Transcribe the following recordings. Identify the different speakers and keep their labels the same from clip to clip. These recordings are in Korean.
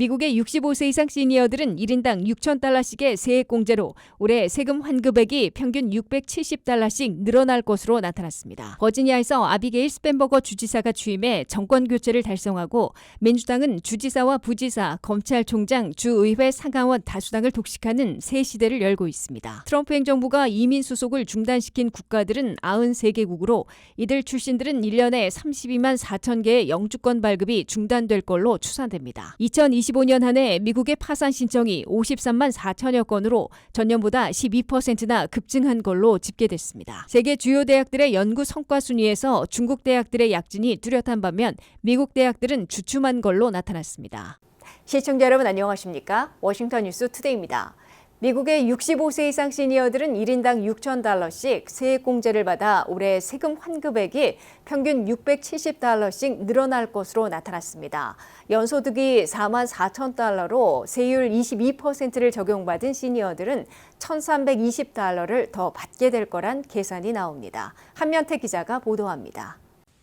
Speaker 1: 미국의 65세 이상 시니어들은 1인당 $6,000씩의 세액공제로 올해 세금 환급액이 평균 $670씩 늘어날 것으로 나타났습니다. 버지니아에서 아비게일 스펜버거 주지사가 취임해 정권교체를 달성하고 민주당은 주지사와 부지사, 검찰총장, 주의회 상하원 다수당을 독식하는 새 시대를 열고 있습니다. 트럼프 행정부가 이민 수속을 중단시킨 국가들은 93개국으로 이들 출신들은 1년에 32만 4천 개의 영주권 발급이 중단될 걸로 추산됩니다. 2025년 한 해 미국의 파산 신청이 53만 4천여 건으로 전년보다 12%나 급증한 걸로 집계됐습니다. 세계 주요 대학들의 연구 성과 순위에서 중국 대학들의 약진이 뚜렷한 반면 미국 대학들은 주춤한 걸로 나타났습니다. 시청자 여러분 안녕하십니까? 워싱턴 뉴스 투데이입니다. 미국의 65세 이상 시니어들은 1인당 $6,000씩 세액공제를 받아 올해 세금 환급액이 평균 $670씩 늘어날 것으로 나타났습니다. 연소득이 $4만 4천 세율 22%를 적용받은 시니어들은 $1,320를 더 받게 될 거란 계산이 나옵니다. 한면태 기자가 보도합니다.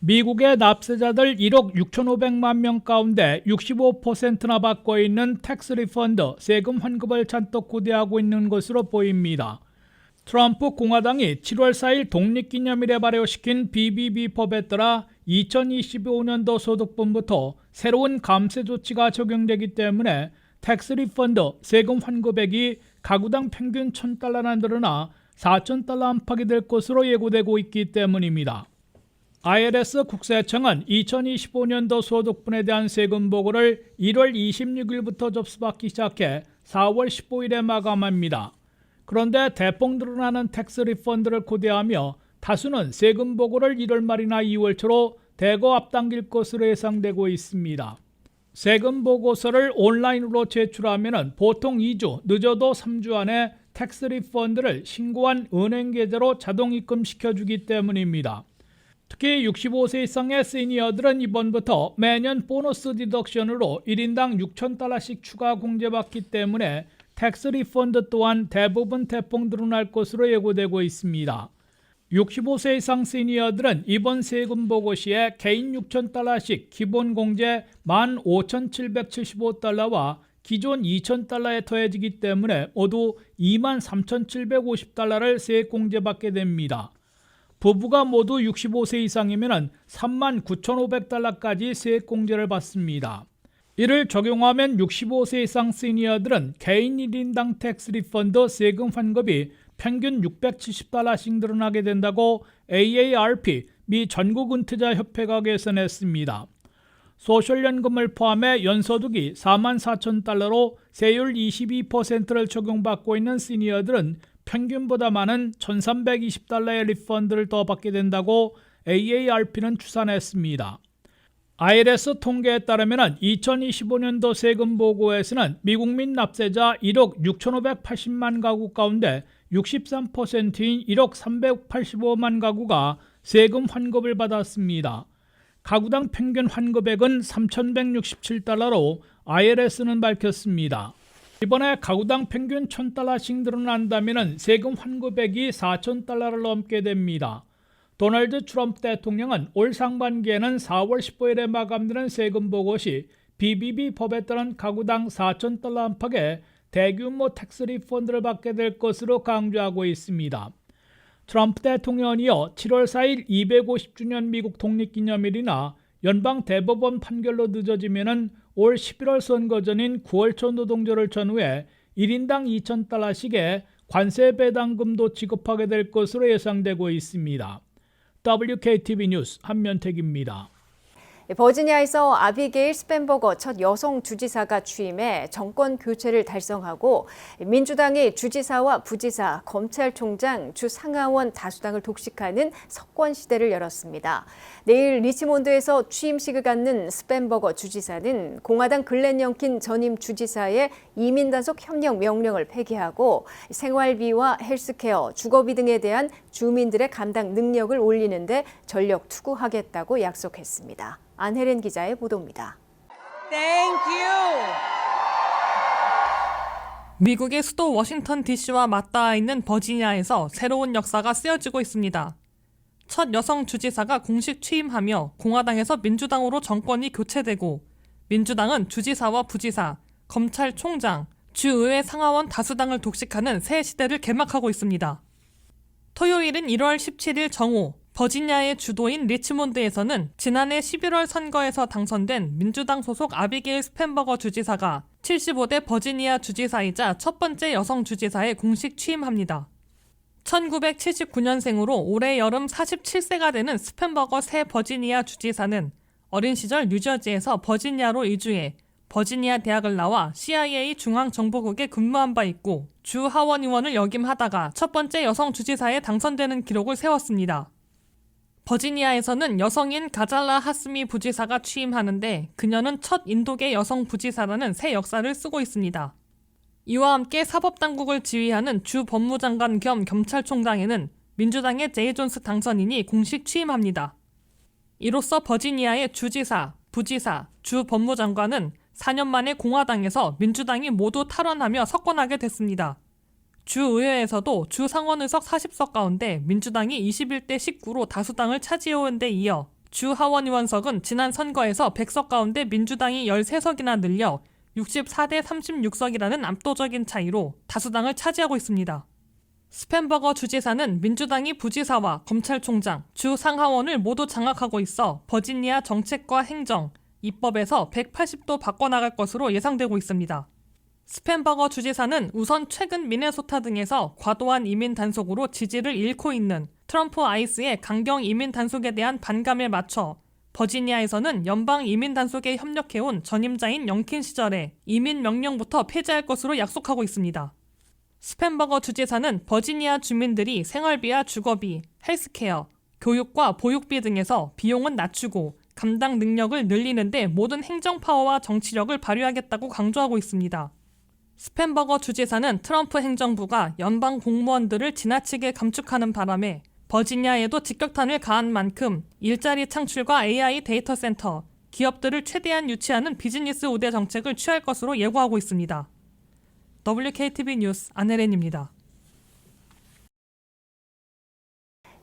Speaker 2: 미국의 납세자들 1억 6,500만 명 가운데 65%나 받고 있는 텍스 리펀드 세금 환급을 잔뜩 고대하고 있는 것으로 보입니다. 트럼프 공화당이 7월 4일 독립기념일에 발효시킨 BBB법에 따라 2025년도 소득분부터 새로운 감세 조치가 적용되기 때문에 텍스 리펀드 세금 환급액이 가구당 평균 $1,000나 늘어나 $4,000 안팎이 될 것으로 예고되고 있기 때문입니다. IRS 국세청은 2025년도 소득분에 대한 세금 보고를 1월 26일부터 접수받기 시작해 4월 15일에 마감합니다. 그런데 대폭 늘어나는 텍스 리펀드를 고대하며 다수는 세금 보고를 1월 말이나 2월 초로 대거 앞당길 것으로 예상되고 있습니다. 세금 보고서를 온라인으로 제출하면 보통 2주, 늦어도 3주 안에 텍스 리펀드를 신고한 은행 계좌로 자동 입금시켜주기 때문입니다. 특히 65세 이상의 시니어들은 이번부터 매년 보너스 디덕션으로 1인당 $6,000씩 추가 공제받기 때문에 텍스 리펀드 또한 대부분 대폭 늘어날 것으로 예고되고 있습니다. 65세 이상 시니어들은 이번 세금 보고 시에 개인 $6,000씩 기본 공제 15,775달러와 기존 $2,000에 더해지기 때문에 모두 23,750달러를 세액 공제받게 됩니다. 부부가 모두 65세 이상이면 39,500달러까지 세액공제를 받습니다. 이를 적용하면 65세 이상 시니어들은 개인 1인당 텍스 리펀드 세금 환급이 평균 $670씩 늘어나게 된다고 AARP 미 전국은퇴자협회가 계산했습니다. 소셜연금을 포함해 연소득이 $4만 4천 세율 22%를 적용받고 있는 시니어들은 평균보다 많은 $1,320의 리펀드를 더 받게 된다고 AARP는 추산했습니다. IRS 통계에 따르면 2025년도 세금 보고에서는 미국민 납세자 1억 6,580만 가구 가운데 63%인 1억 385만 가구가 세금 환급을 받았습니다. 가구당 평균 환급액은 $3,167로 IRS는 밝혔습니다. 이번에 가구당 평균 $1,000씩 늘어난다면 세금 환급액이 $4,000를 넘게 됩니다. 도널드 트럼프 대통령은 올 상반기에는 4월 15일에 마감되는 세금 보고 시 BBB 법에 따른 가구당 $4,000 안팎의 대규모 텍스 리펀드를 받게 될 것으로 강조하고 있습니다. 트럼프 대통령은 이어 7월 4일 250주년 미국 독립기념일이나 연방 대법원 판결로 늦어지면 올 11월 선거 전인 9월 초 노동절을 전후해 1인당 $2,000씩의 관세 배당금도 지급하게 될 것으로 예상되고 있습니다. WKTV 뉴스 한면택입니다.
Speaker 1: 버지니아에서 아비게일 스펜버거 첫 여성 주지사가 취임해 정권 교체를 달성하고 민주당이 주지사와 부지사, 검찰총장, 주 상하원 다수당을 독식하는 석권 시대를 열었습니다. 내일 리치몬드에서 취임식을 갖는 스펜버거 주지사는 공화당 글렌 영킨 전임 주지사의 이민 단속 협력 명령을 폐기하고 생활비와 헬스케어, 주거비 등에 대한 주민들의 감당 능력을 올리는 데 전력 투구하겠다고 약속했습니다. 안혜린 기자의 보도입니다.
Speaker 3: Thank you.
Speaker 4: 미국의 수도 워싱턴 DC와 맞닿아 있는 버지니아에서 새로운 역사가 쓰여지고 있습니다. 첫 여성 주지사가 공식 취임하며 공화당에서 민주당으로 정권이 교체되고 민주당은 주지사와 부지사, 검찰총장, 주의회 상하원 다수당을 독식하는 새 시대를 개막하고 있습니다. 토요일은 1월 17일 정오, 버지니아의 주도인 리치몬드에서는 지난해 11월 선거에서 당선된 민주당 소속 아비게일 스펜버거 주지사가 75대 버지니아 주지사이자 첫 번째 여성 주지사에 공식 취임합니다. 1979년생으로 올해 여름 47세가 되는 스펜버거 새 버지니아 주지사는 어린 시절 뉴저지에서 버지니아로 이주해 버지니아 대학을 나와 CIA 중앙정보국에 근무한 바 있고 주 하원 의원을 역임하다가 첫 번째 여성 주지사에 당선되는 기록을 세웠습니다. 버지니아에서는 여성인 가잘라 하스미 부지사가 취임하는데 그녀는 첫 인도계 여성 부지사라는 새 역사를 쓰고 있습니다. 이와 함께 사법당국을 지휘하는 주 법무장관 겸 검찰총장에는 민주당의 제이 존스 당선인이 공식 취임합니다. 이로써 버지니아의 주지사, 부지사, 주 법무장관은 4년 만에 공화당에서 민주당이 모두 탈환하며 석권하게 됐습니다. 주의회에서도 주 상원의석 40석 가운데 민주당이 21대 19로 다수당을 차지해온 데 이어 주 하원의원석은 지난 선거에서 100석 가운데 민주당이 13석이나 늘려 64대 36석이라는 압도적인 차이로 다수당을 차지하고 있습니다. 스펜버거 주지사는 민주당이 부지사와 검찰총장, 주 상하원을 모두 장악하고 있어 버지니아 정책과 행정, 입법에서 180도 바꿔나갈 것으로 예상되고 있습니다. 스펜버거 주지사는 우선 최근 미네소타 등에서 과도한 이민 단속으로 지지를 잃고 있는 트럼프 아이스의 강경 이민 단속에 대한 반감에 맞춰 버지니아에서는 연방 이민 단속에 협력해온 전임자인 영킨 시절에 이민 명령부터 폐지할 것으로 약속하고 있습니다. 스펜버거 주지사는 버지니아 주민들이 생활비와 주거비, 헬스케어, 교육과 보육비 등에서 비용은 낮추고 감당 능력을 늘리는 데 모든 행정 파워와 정치력을 발휘하겠다고 강조하고 있습니다. 스펜버거 주지사는 트럼프 행정부가 연방 공무원들을 지나치게 감축하는 바람에 버지니아에도 직격탄을 가한 만큼 일자리 창출과 AI 데이터 센터, 기업들을 최대한 유치하는 비즈니스 우대 정책을 취할 것으로 예고하고 있습니다. WKTV 뉴스 안혜린입니다.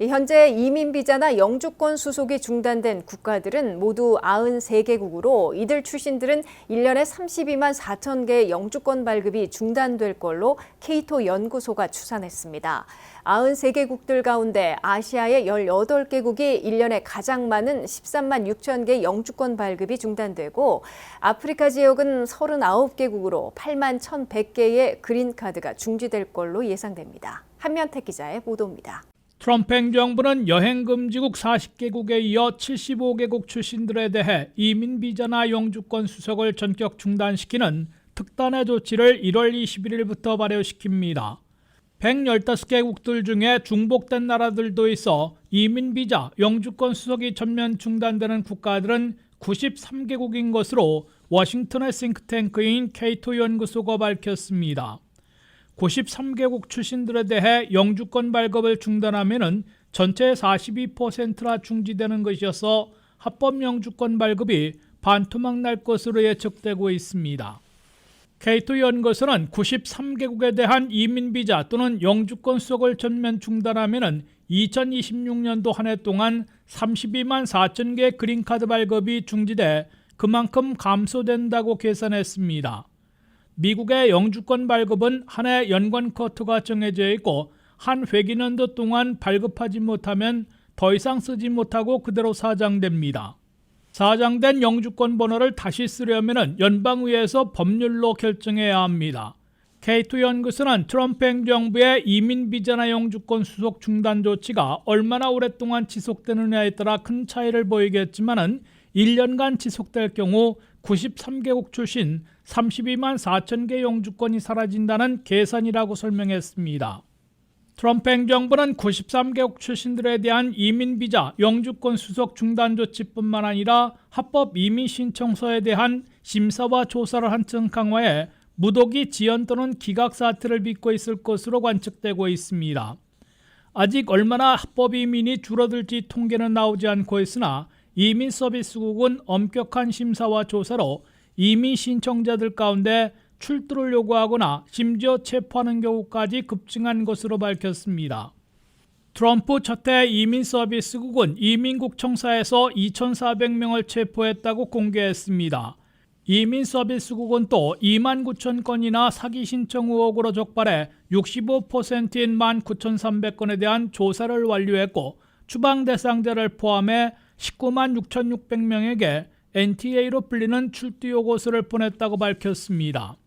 Speaker 1: 현재 이민 비자나 영주권 수속이 중단된 국가들은 모두 93개국으로 이들 출신들은 1년에 32만 4천 개의 영주권 발급이 중단될 걸로 케이토 연구소가 추산했습니다. 93개국들 가운데 아시아의 18개국이 1년에 가장 많은 13만 6천 개의 영주권 발급이 중단되고 아프리카 지역은 39개국으로 8만 1,100개의 그린카드가 중지될 걸로 예상됩니다. 한면택 기자의 보도입니다.
Speaker 2: 트럼프 행정부는 여행금지국 40개국에 이어 75개국 출신들에 대해 이민 비자나 영주권 수속을 전격 중단시키는 특단의 조치를 1월 21일부터 발효시킵니다. 115개국들 중에 중복된 나라들도 있어 이민 비자, 영주권 수속이 전면 중단되는 국가들은 93개국인 것으로 워싱턴의 싱크탱크인 케이토 연구소가 밝혔습니다. 93개국 출신들에 대해 영주권 발급을 중단하면 전체의 42%나 중지되는 것이어서 합법 영주권 발급이 반토막 날 것으로 예측되고 있습니다. 케이토 연구소는 93개국에 대한 이민 비자 또는 영주권 수속을 전면 중단하면 2026년도 한 해 동안 32만 4천 개 그린카드 발급이 중지돼 그만큼 감소된다고 계산했습니다. 미국의 영주권 발급은 한 해 연관 커트가 정해져 있고 한 회기년도 동안 발급하지 못하면 더 이상 쓰지 못하고 그대로 사장됩니다. 사장된 영주권 번호를 다시 쓰려면 연방의회에서 법률로 결정해야 합니다. 케이토 연구소는 트럼프 행정부의 이민 비자나 영주권 수속 중단 조치가 얼마나 오랫동안 지속되느냐에 따라 큰 차이를 보이겠지만 1년간 지속될 경우 93개국 출신 32만 4천 개 영주권이 사라진다는 계산이라고 설명했습니다. 트럼프 행정부는 93개국 출신들에 대한 이민 비자, 영주권 수속 중단 조치뿐만 아니라 합법 이민 신청서에 대한 심사와 조사를 한층 강화해 무더기 지연 또는 기각 사태를 빚고 있을 것으로 관측되고 있습니다. 아직 얼마나 합법 이민이 줄어들지 통계는 나오지 않고 있으나 이민서비스국은 엄격한 심사와 조사로 이민 신청자들 가운데 출두를 요구하거나 심지어 체포하는 경우까지 급증한 것으로 밝혔습니다. 트럼프 첫해 이민서비스국은 이민국 청사에서 2,400명을 체포했다고 공개했습니다. 이민서비스국은 또 2만 9천 건이나 사기 신청 의혹으로 적발해 65%인 19,300건에 대한 조사를 완료했고 추방 대상자를 포함해 19만 6,600명에게 NTA로 불리는 출두 요구서를 보냈다고 밝혔습니다.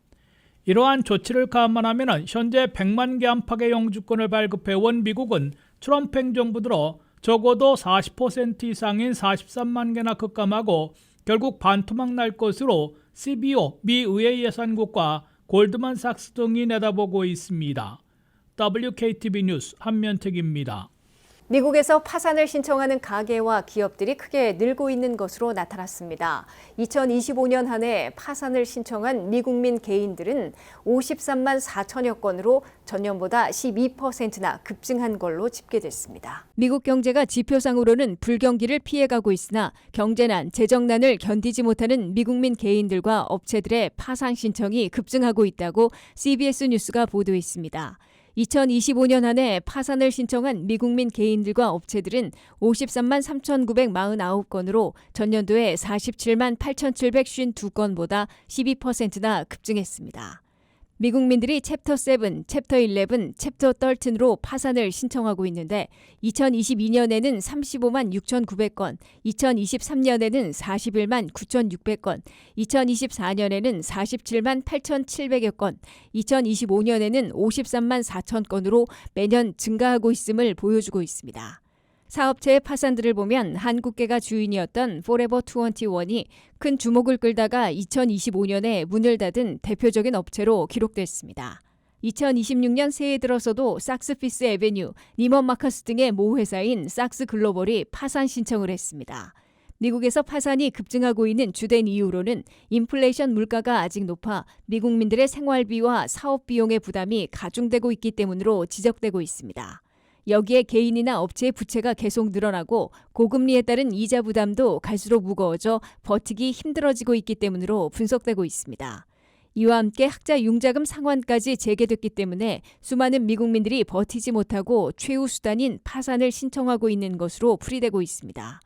Speaker 2: 이러한 조치를 감안하면 현재 100만 개 안팎의 영주권을 발급해온 미국은 트럼프 행정부 들어 적어도 40% 이상인 43만 개나 급감하고 결국 반토막 날 것으로 CBO, 미 의회 예산국과 골드만삭스 등이 내다보고 있습니다. WKTV 뉴스 한면택입니다.
Speaker 1: 미국에서 파산을 신청하는 가게와 기업들이 크게 늘고 있는 것으로 나타났습니다. 2025년 한 해 파산을 신청한 미국민 개인들은 53만 4천여 건으로 전년보다 12%나 급증한 걸로 집계됐습니다. 미국 경제가 지표상으로는 불경기를 피해가고 있으나 경제난, 재정난을 견디지 못하는 미국민 개인들과 업체들의 파산 신청이 급증하고 있다고 CBS 뉴스가 보도했습니다. 2025년 한 해 파산을 신청한 미국민 개인들과 업체들은 53만 3,949건으로 전년도에 47만 8,752건보다 12%나 급증했습니다. 미국민들이 챕터 7, 챕터 11, 챕터 13으로 파산을 신청하고 있는데 2022년에는 35만 6,900건, 2023년에는 41만 9,600건, 2024년에는 47만 8,700여 건, 2025년에는 53만 4천 건으로 매년 증가하고 있음을 보여주고 있습니다. 사업체의 파산들을 보면 한국계가 주인이었던 포레버 21이 큰 주목을 끌다가 2025년에 문을 닫은 대표적인 업체로 기록됐습니다. 2026년 새해 들어서도 sak스피스 에베뉴, 니먼 마커스 등의 모 회사인 삭스 글로벌이 파산 신청을 했습니다. 미국에서 파산이 급증하고 있는 주된 이유로는 인플레이션 물가가 아직 높아 미국민들의 생활비와 사업 비용의 부담이 가중되고 있기 때문으로 지적되고 있습니다. 여기에 개인이나 업체의 부채가 계속 늘어나고 고금리에 따른 이자 부담도 갈수록 무거워져 버티기 힘들어지고 있기 때문으로 분석되고 있습니다. 이와 함께 학자 융자금 상환까지 재개됐기 때문에 수많은 미국민들이 버티지 못하고 최후 수단인 파산을 신청하고 있는 것으로 풀이되고 있습니다.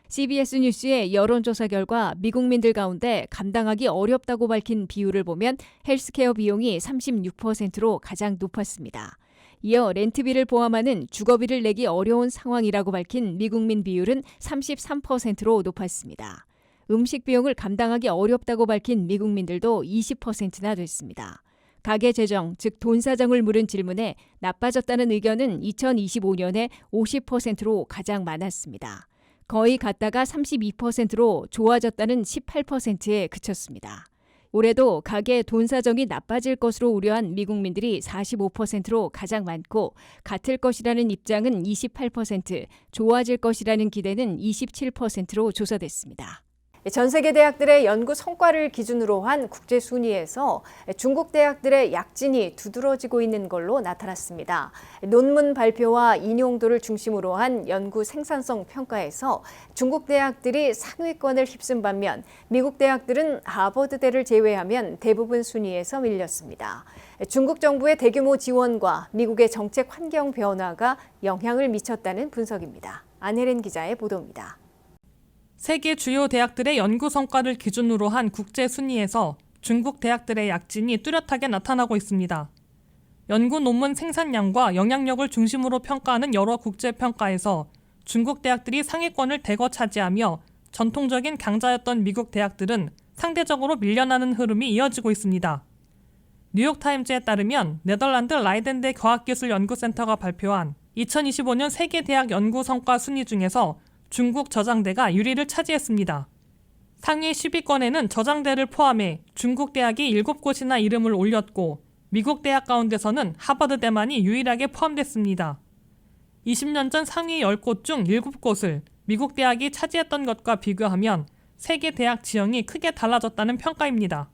Speaker 1: CBS 뉴스의 여론조사 결과 미국민들 가운데 감당하기 어렵다고 밝힌 비율을 보면 헬스케어 비용이 36%로 가장 높았습니다. 이어 렌트비를 포함하는 주거비를 내기 어려운 상황이라고 밝힌 미국민 비율은 33%로 높았습니다. 음식 비용을 감당하기 어렵다고 밝힌 미국민들도 20%나 됐습니다. 가계 재정, 즉 돈 사정을 물은 질문에 나빠졌다는 의견은 2025년에 50%로 가장 많았습니다. 거의 같다가 32%로 좋아졌다는 18%에 그쳤습니다. 올해도 가계 돈 사정이 나빠질 것으로 우려한 미국민들이 45%로 가장 많고 같을 것이라는 입장은 28%, 좋아질 것이라는 기대는 27%로 조사됐습니다. 전 세계 대학들의 연구 성과를 기준으로 한 국제 순위에서 중국 대학들의 약진이 두드러지고 있는 걸로 나타났습니다. 논문 발표와 인용도를 중심으로 한 연구 생산성 평가에서 중국 대학들이 상위권을 휩쓴 반면 미국 대학들은 하버드대를 제외하면 대부분 순위에서 밀렸습니다. 중국 정부의 대규모 지원과 미국의 정책 환경 변화가 영향을 미쳤다는 분석입니다. 안혜린 기자의 보도입니다.
Speaker 4: 세계 주요 대학들의 연구 성과를 기준으로 한 국제 순위에서 중국 대학들의 약진이 뚜렷하게 나타나고 있습니다. 연구 논문 생산량과 영향력을 중심으로 평가하는 여러 국제 평가에서 중국 대학들이 상위권을 대거 차지하며 전통적인 강자였던 미국 대학들은 상대적으로 밀려나는 흐름이 이어지고 있습니다. 뉴욕타임즈에 따르면 네덜란드 라이덴대 과학기술연구센터가 발표한 2025년 세계 대학 연구 성과 순위 중에서 중국 저장대가 1위를 차지했습니다. 상위 10위권에는 저장대를 포함해 중국 대학이 7곳이나 이름을 올렸고 미국 대학 가운데서는 하버드대만이 유일하게 포함됐습니다. 20년 전 상위 10곳 중 7곳을 미국 대학이 차지했던 것과 비교하면 세계 대학 지형이 크게 달라졌다는 평가입니다.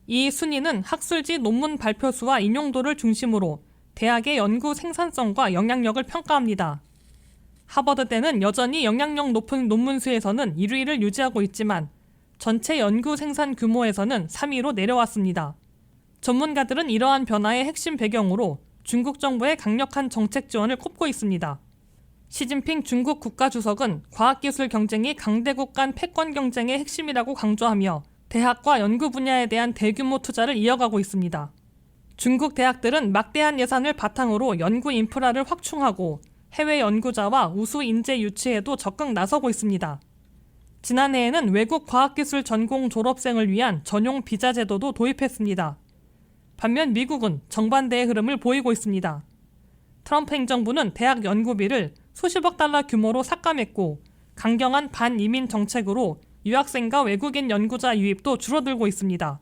Speaker 4: 이 순위는 학술지 논문 발표 수와 인용도를 중심으로 대학의 연구 생산성과 영향력을 평가합니다. 하버드대는 여전히 영향력 높은 논문 수에서는 1위를 유지하고 있지만 전체 연구 생산 규모에서는 3위로 내려왔습니다. 전문가들은 이러한 변화의 핵심 배경으로 중국 정부의 강력한 정책 지원을 꼽고 있습니다. 시진핑 중국 국가주석은 과학기술 경쟁이 강대국 간 패권 경쟁의 핵심이라고 강조하며 대학과 연구 분야에 대한 대규모 투자를 이어가고 있습니다. 중국 대학들은 막대한 예산을 바탕으로 연구 인프라를 확충하고 해외 연구자와 우수 인재 유치에도 적극 나서고 있습니다. 지난해에는 외국 과학기술 전공 졸업생을 위한 전용 비자 제도도 도입했습니다. 반면 미국은 정반대의 흐름을 보이고 있습니다. 트럼프 행정부는 대학 연구비를 수십억 달러 규모로 삭감했고 강경한 반이민 정책으로 유학생과 외국인 연구자 유입도 줄어들고 있습니다.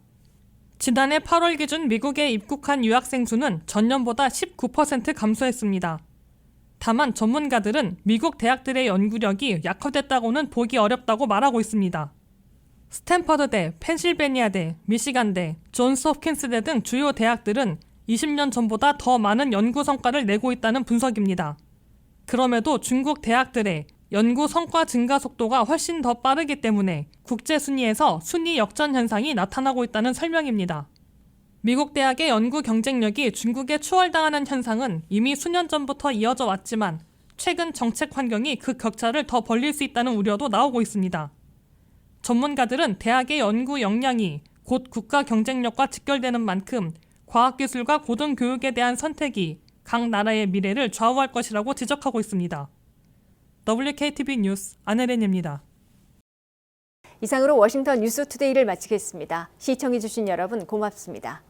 Speaker 4: 지난해 8월 기준 미국에 입국한 유학생 수는 전년보다 19% 감소했습니다. 다만 전문가들은 미국 대학들의 연구력이 약화됐다고는 보기 어렵다고 말하고 있습니다. 스탠퍼드대, 펜실베니아대, 미시간대, 존스 홉킨스대 등 주요 대학들은 20년 전보다 더 많은 연구 성과를 내고 있다는 분석입니다. 그럼에도 중국 대학들의 연구 성과 증가 속도가 훨씬 더 빠르기 때문에 국제 순위에서 순위 역전 현상이 나타나고 있다는 설명입니다. 미국 대학의 연구 경쟁력이 중국에 추월당하는 현상은 이미 수년 전부터 이어져 왔지만 최근 정책 환경이 그 격차를 더 벌릴 수 있다는 우려도 나오고 있습니다. 전문가들은 대학의 연구 역량이 곧 국가 경쟁력과 직결되는 만큼 과학기술과 고등교육에 대한 선택이 각 나라의 미래를 좌우할 것이라고 지적하고 있습니다. WKTV 뉴스 안혜린입니다.
Speaker 1: 이상으로 워싱턴 뉴스투데이를 마치겠습니다. 시청해주신 여러분 고맙습니다.